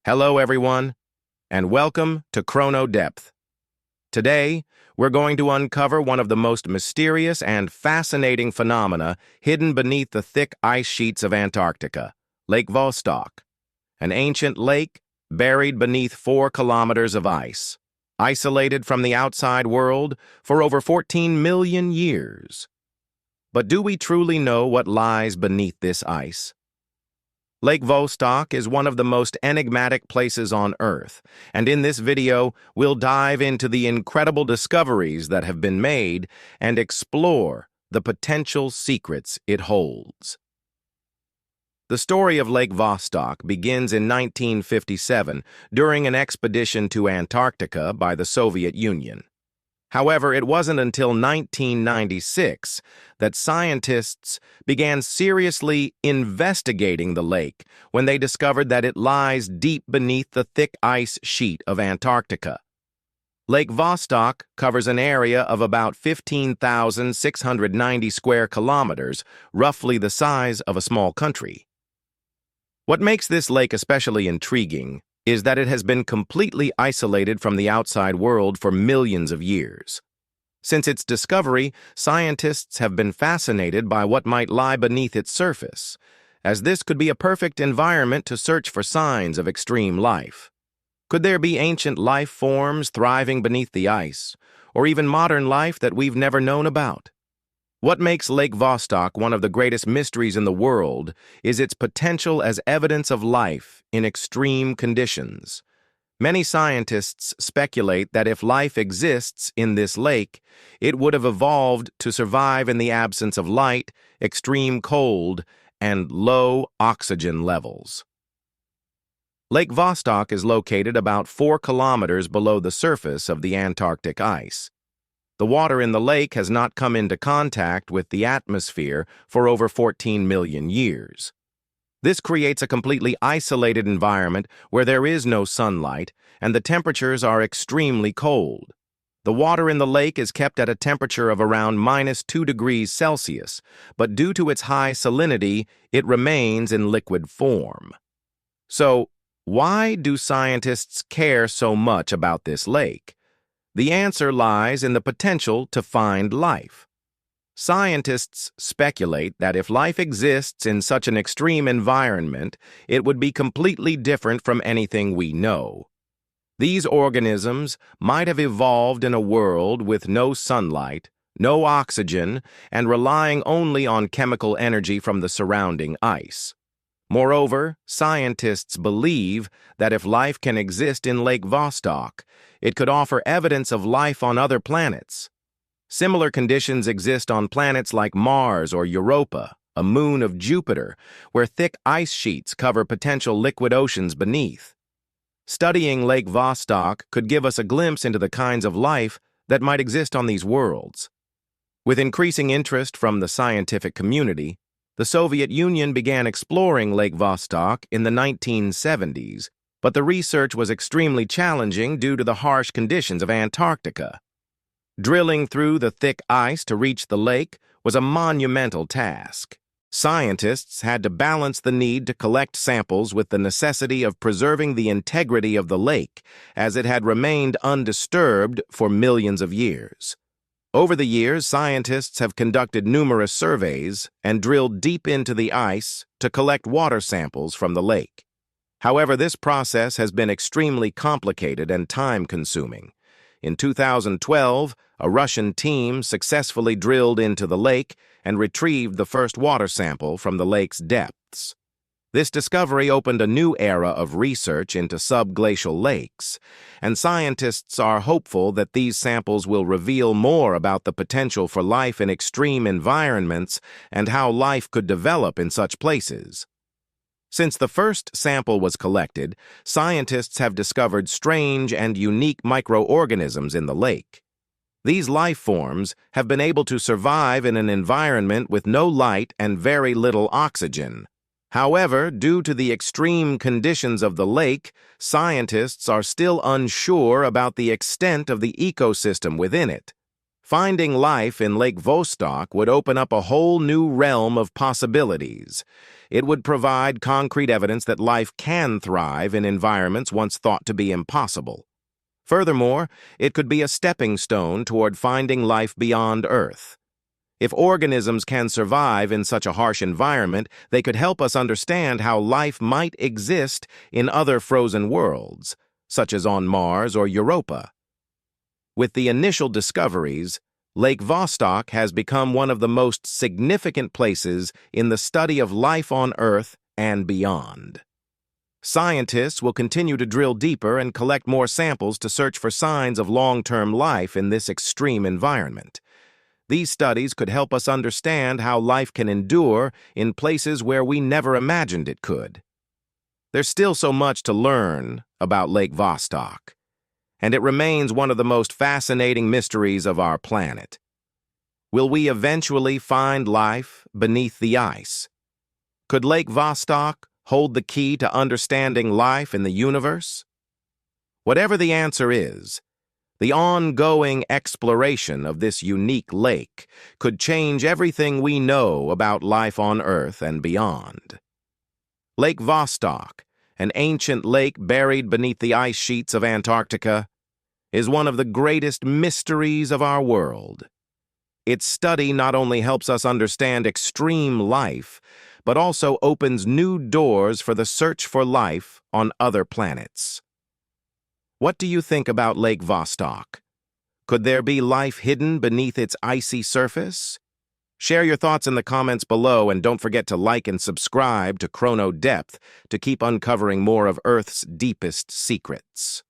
Hello, everyone, and welcome to Chrono Depth. Today, we're going to uncover one of the most mysterious and fascinating phenomena hidden beneath the thick ice sheets of Antarctica, Lake Vostok, an ancient lake buried beneath 4 kilometers of ice, isolated from the outside world for over 14 million years. But do we truly know what lies beneath this ice? Lake Vostok is one of the most enigmatic places on Earth, and in this video, we'll dive into the incredible discoveries that have been made and explore the potential secrets it holds. The story of Lake Vostok begins in 1957 during an expedition to Antarctica by the Soviet Union. However, it wasn't until 1996 that scientists began seriously investigating the lake when they discovered that it lies deep beneath the thick ice sheet of Antarctica. Lake Vostok covers an area of about 15,690 square kilometers, roughly the size of a small country. What makes this lake especially intriguing is that it has been completely isolated from the outside world for millions of years. Since its discovery, scientists have been fascinated by what might lie beneath its surface, as this could be a perfect environment to search for signs of extreme life. Could there be ancient life forms thriving beneath the ice, or even modern life that we've never known about? What makes Lake Vostok one of the greatest mysteries in the world is its potential as evidence of life in extreme conditions. Many scientists speculate that if life exists in this lake, it would have evolved to survive in the absence of light, extreme cold, and low oxygen levels. Lake Vostok is located about 4 kilometers below the surface of the Antarctic ice. The water in the lake has not come into contact with the atmosphere for over 14 million years. This creates a completely isolated environment where there is no sunlight and the temperatures are extremely cold. The water in the lake is kept at a temperature of around -2 degrees Celsius, but due to its high salinity, it remains in liquid form. So, why do scientists care so much about this lake? The answer lies in the potential to find life. Scientists speculate that if life exists in such an extreme environment, it would be completely different from anything we know. These organisms might have evolved in a world with no sunlight, no oxygen, and relying only on chemical energy from the surrounding ice. Moreover, scientists believe that if life can exist in Lake Vostok, it could offer evidence of life on other planets. Similar conditions exist on planets like Mars or Europa, a moon of Jupiter, where thick ice sheets cover potential liquid oceans beneath. Studying Lake Vostok could give us a glimpse into the kinds of life that might exist on these worlds. With increasing interest from the scientific community, the Soviet Union began exploring Lake Vostok in the 1970s, but the research was extremely challenging due to the harsh conditions of Antarctica. Drilling through the thick ice to reach the lake was a monumental task. Scientists had to balance the need to collect samples with the necessity of preserving the integrity of the lake, as it had remained undisturbed for millions of years. Over the years, scientists have conducted numerous surveys and drilled deep into the ice to collect water samples from the lake. However, this process has been extremely complicated and time-consuming. In 2012, a Russian team successfully drilled into the lake and retrieved the first water sample from the lake's depths. This discovery opened a new era of research into subglacial lakes, and scientists are hopeful that these samples will reveal more about the potential for life in extreme environments and how life could develop in such places. Since the first sample was collected, scientists have discovered strange and unique microorganisms in the lake. These life forms have been able to survive in an environment with no light and very little oxygen. However, due to the extreme conditions of the lake, scientists are still unsure about the extent of the ecosystem within it. Finding life in Lake Vostok would open up a whole new realm of possibilities. It would provide concrete evidence that life can thrive in environments once thought to be impossible. Furthermore, it could be a stepping stone toward finding life beyond Earth. If organisms can survive in such a harsh environment, they could help us understand how life might exist in other frozen worlds, such as on Mars or Europa. With the initial discoveries, Lake Vostok has become one of the most significant places in the study of life on Earth and beyond. Scientists will continue to drill deeper and collect more samples to search for signs of long-term life in this extreme environment. These studies could help us understand how life can endure in places where we never imagined it could. There's still so much to learn about Lake Vostok, and it remains one of the most fascinating mysteries of our planet. Will we eventually find life beneath the ice? Could Lake Vostok hold the key to understanding life in the universe? Whatever the answer is, the ongoing exploration of this unique lake could change everything we know about life on Earth and beyond. Lake Vostok, an ancient lake buried beneath the ice sheets of Antarctica, is one of the greatest mysteries of our world. Its study not only helps us understand extreme life, but also opens new doors for the search for life on other planets. What do you think about Lake Vostok? Could there be life hidden beneath its icy surface? Share your thoughts in the comments below, and don't forget to like and subscribe to Chrono to keep uncovering more of Earth's deepest secrets.